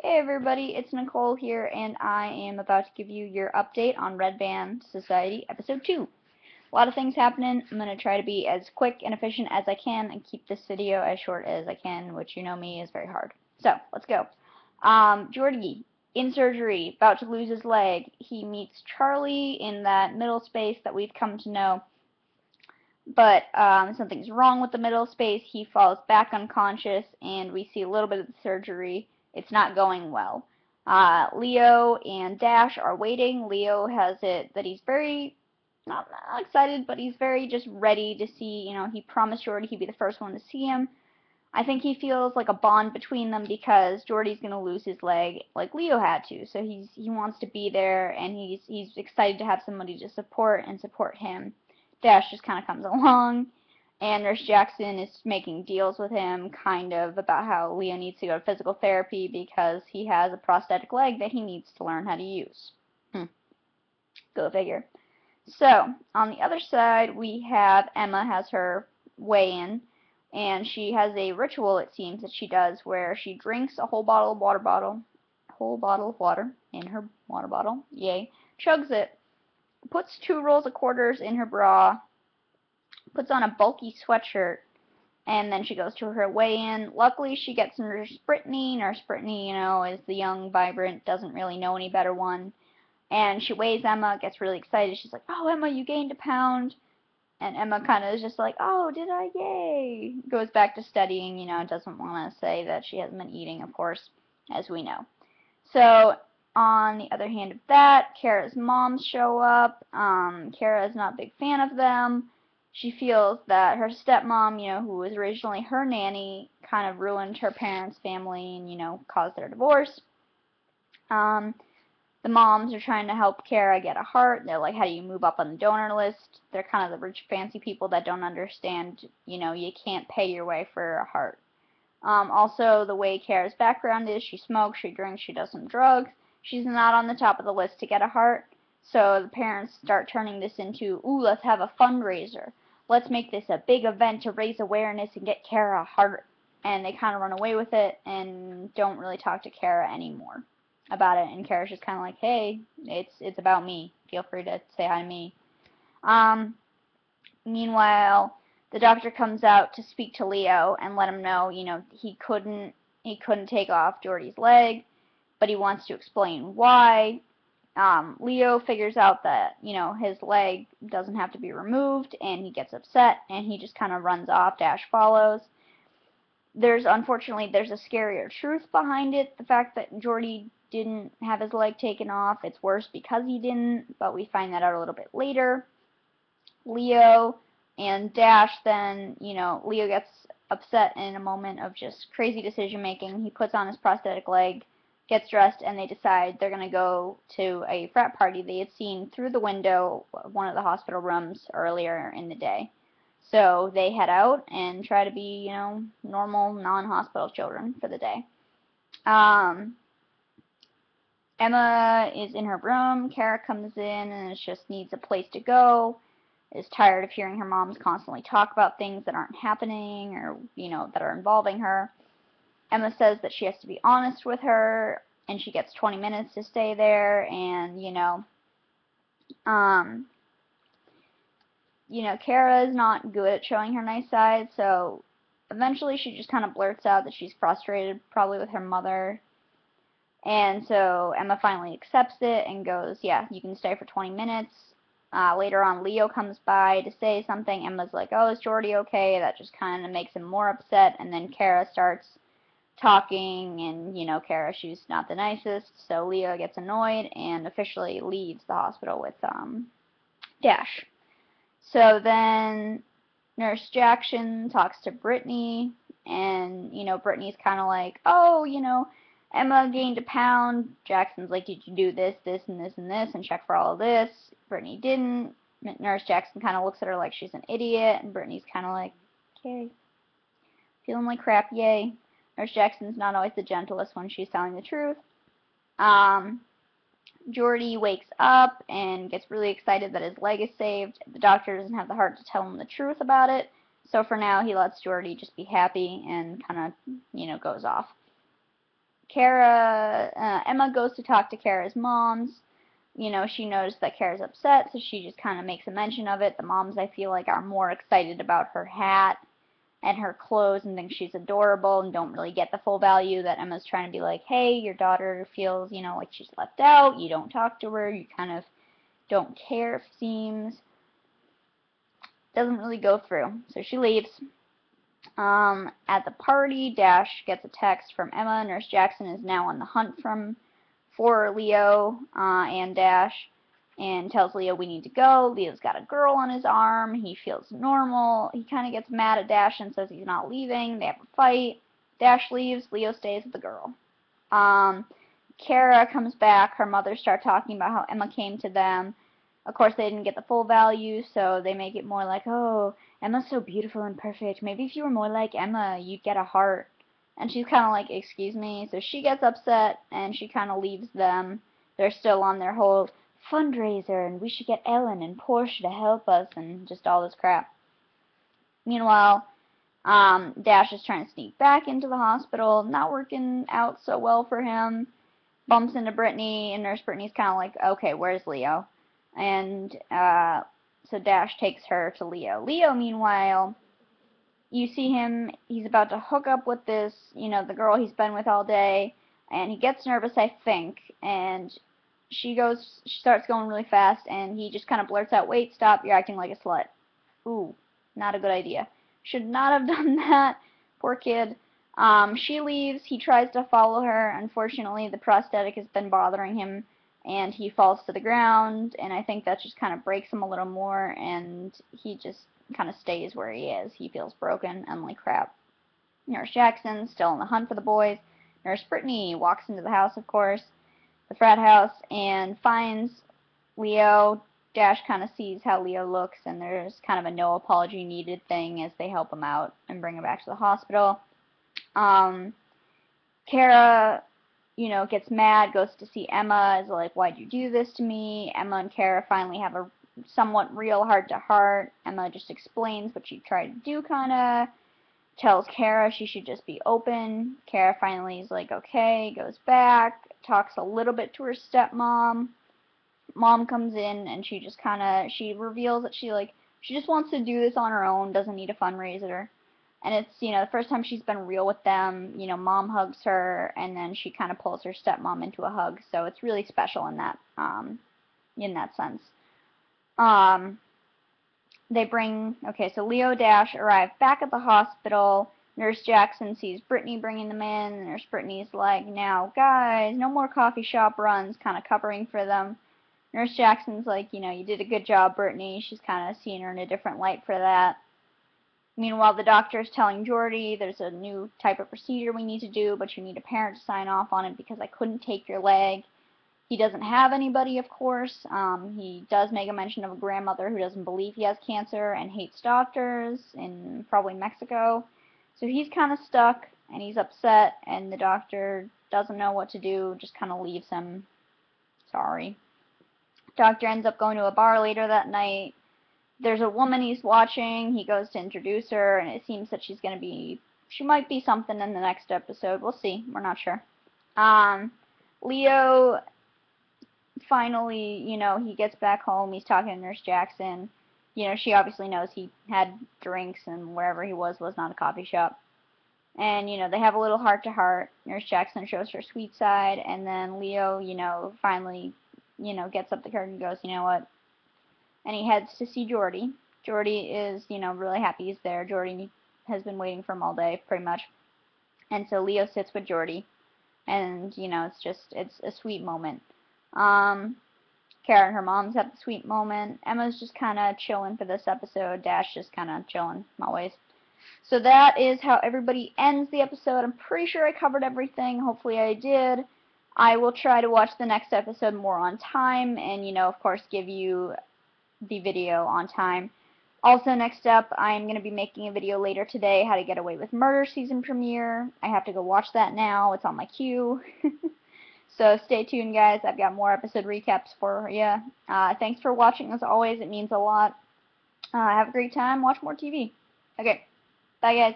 Hey everybody, it's Nicole here, and I am about to give you your update on Red Band Society Episode 2. A lot of things happening. I'm going to try to be as quick and efficient as I can and keep this video as short as I can, which you know me is very hard. So, let's go. Jordy, in surgery, about to lose his leg. He meets Charlie in that middle space that we've come to know, but something's wrong with the middle space. He falls back unconscious, and we see a little bit of the surgery. It's not going well. Leo and Dash are waiting. Leo has it that he's very, not excited, but he's very just ready to see, he promised Jordy he'd be the first one to see him. I think he feels like a bond between them because Jordy's going to lose his leg like Leo had to. So he wants to be there, and he's excited to have somebody to support him. Dash just kind of comes along, and Nurse Jackson is making deals with him kind of about how Leo needs to go to physical therapy because he has a prosthetic leg that he needs to learn how to use. Go figure. So, on the other side, we have Emma has her weigh-in, and she has a ritual, it seems, that she does where she drinks a whole bottle of water in her water bottle, yay, chugs it, puts 2 rolls of quarters in her bra, puts on a bulky sweatshirt, and then she goes to her weigh-in. Luckily, she gets Nurse Brittany. Nurse Brittany, is the young, vibrant, doesn't really know any better one. And she weighs Emma, gets really excited. She's like, "Oh, Emma, you gained a pound." And Emma kind of is just like, "Oh, did I? Yay." Goes back to studying, doesn't want to say that she hasn't been eating, of course, as we know. So, on the other hand of that, Kara's moms show up. Kara's not a big fan of them. She feels that her stepmom, who was originally her nanny, kind of ruined her parents' family and, caused their divorce. The moms are trying to help Kara get a heart. They're like, how do you move up on the donor list? They're kind of the rich, fancy people that don't understand, you can't pay your way for a heart. Also, the way Kara's background is, she smokes, she drinks, she does some drugs. She's not on the top of the list to get a heart. So the parents start turning this into, ooh, let's have a fundraiser. Let's make this a big event to raise awareness and get Kara a heart. And they kind of run away with it and don't really talk to Kara anymore about it. And Kara's just kind of like, hey, it's about me. Feel free to say hi to me. Meanwhile, the doctor comes out to speak to Leo and let him know, he couldn't take off Jordy's leg, but he wants to explain why. Leo figures out that, his leg doesn't have to be removed, and he gets upset, and he just kind of runs off. Dash follows. Unfortunately, there's a scarier truth behind it, the fact that Jordy didn't have his leg taken off. It's worse because he didn't, but we find that out a little bit later. Leo and Dash then, Leo gets upset in a moment of just crazy decision making. He puts on his prosthetic leg, gets dressed, and they decide they're going to go to a frat party they had seen through the window of one of the hospital rooms earlier in the day. So they head out and try to be, normal, non-hospital children for the day. Emma is in her room. Kara comes in and just needs a place to go. Is tired of hearing her moms constantly talk about things that aren't happening or, that are involving her. Emma says that she has to be honest with her, and she gets 20 minutes to stay there, and, Kara is not good at showing her nice side, so eventually she just kind of blurts out that she's frustrated, probably with her mother. And so Emma finally accepts it and goes, yeah, you can stay for 20 minutes. Later on, Leo comes by to say something. Emma's like, oh, is Jordy okay? That just kind of makes him more upset. And then Kara starts talking, and, Kara, she's not the nicest. So Leo gets annoyed and officially leaves the hospital with Dash. So then Nurse Jackson talks to Brittany, and, Brittany's kind of like, oh, Emma gained a pound. Jackson's like, did you do this, this, and this, and this, and check for all of this? Brittany didn't. Nurse Jackson kind of looks at her like she's an idiot, and Brittany's kind of like, okay, feeling like crap, yay. Nurse Jackson's not always the gentlest when she's telling the truth. Jordy wakes up and gets really excited that his leg is saved. The doctor doesn't have the heart to tell him the truth about it, so for now he lets Jordy just be happy and kind of, goes off. Emma goes to talk to Kara's moms. You know, she noticed that Kara's upset, so she just kind of makes a mention of it. The moms, I feel like, are more excited about her hat and her clothes and think she's adorable and don't really get the full value that Emma's trying to be like, hey, your daughter feels, you know, like she's left out. You don't talk to her. You kind of don't care, it seems. Doesn't really go through. So she leaves. At the party, Dash gets a text from Emma. Nurse Jackson is now on the hunt for Leo and Dash and tells Leo we need to go. Leo's got a girl on his arm. He feels normal. He kind of gets mad at Dash and says he's not leaving. They have a fight. Dash leaves. Leo stays with the girl. Kara comes back. Her mother starts talking about how Emma came to them. Of course, they didn't get the full value, so they make it more like, oh, Emma's so beautiful and perfect. Maybe if you were more like Emma, you'd get a heart. And she's kind of like, excuse me. So she gets upset, and she kind of leaves them. They're still on their whole fundraiser, and we should get Ellen and Portia to help us, and just all this crap. Meanwhile, Dash is trying to sneak back into the hospital. Not working out so well for him. Bumps into Brittany, and Nurse Brittany's kind of like, okay, where's Leo? And so Dash takes her to Leo. Leo, meanwhile, you see him, he's about to hook up with this, you know, the girl he's been with all day, and he gets nervous, I think, and she starts going really fast, and he just kind of blurts out, wait, stop, you're acting like a slut. Ooh, not a good idea. Should not have done that. Poor kid. She leaves, he tries to follow her. Unfortunately, the prosthetic has been bothering him, and he falls to the ground, and I think that just kind of breaks him a little more, and he just kind of stays where he is. He feels broken and like crap. Nurse Jackson, still on the hunt for the boys. Nurse Brittany walks into the house, of course, the frat house, and finds Leo. Dash kind of sees how Leo looks, and there's kind of a no apology needed thing as they help him out and bring him back to the hospital. Kara, you know, gets mad, goes to see Emma, is like, why'd you do this to me? Emma and Kara finally have a somewhat real heart-to-heart. Emma just explains what she tried to do, kinda. Tells Kara she should just be open. Kara finally is like, okay, goes back, talks a little bit to her stepmom. Mom comes in, and she just kinda, she reveals that she just wants to do this on her own, doesn't need a fundraiser. And it's, you know, the first time she's been real with them. You know, Mom hugs her, and then she kind of pulls her stepmom into a hug. So it's really special in that sense. So Leo, Dash arrive back at the hospital. Nurse Jackson sees Brittany bringing them in. Nurse Brittany's like, now, guys, no more coffee shop runs, kind of covering for them. Nurse Jackson's like, you know, you did a good job, Brittany. She's kind of seeing her in a different light for that. Meanwhile, the doctor is telling Jordy there's a new type of procedure we need to do, but you need a parent to sign off on it because I couldn't take your leg. He doesn't have anybody, of course. He does make a mention of a grandmother who doesn't believe he has cancer and hates doctors in probably Mexico. So he's kind of stuck, and he's upset, and the doctor doesn't know what to do, just kind of leaves him. Sorry. Doctor ends up going to a bar later that night. There's a woman he's watching. He goes to introduce her, and it seems that she might be something in the next episode. We'll see. We're not sure. Leo finally, you know, he gets back home. He's talking to Nurse Jackson. You know, she obviously knows he had drinks, and wherever he was not a coffee shop. And, you know, they have a little heart-to-heart. Nurse Jackson shows her sweet side, and then Leo, you know, finally, you know, gets up the curtain and goes, you know what? And he heads to see Jordy. Jordy is, you know, really happy he's there. Jordy has been waiting for him all day, pretty much. And so Leo sits with Jordy. And, you know, it's a sweet moment. Kara and her mom's have the sweet moment. Emma's just kind of chilling for this episode. Dash just kind of chilling, always. So that is how everybody ends the episode. I'm pretty sure I covered everything. Hopefully I did. I will try to watch the next episode more on time and, you know, of course, give you the video on time. Also, next up, I'm going to be making a video later today, How to Get Away with Murder season premiere. I have to go watch that now. It's on my queue. So stay tuned, guys. I've got more episode recaps for you. Thanks for watching, as always. It means a lot. Have a great time. Watch more TV. Okay. Bye, guys.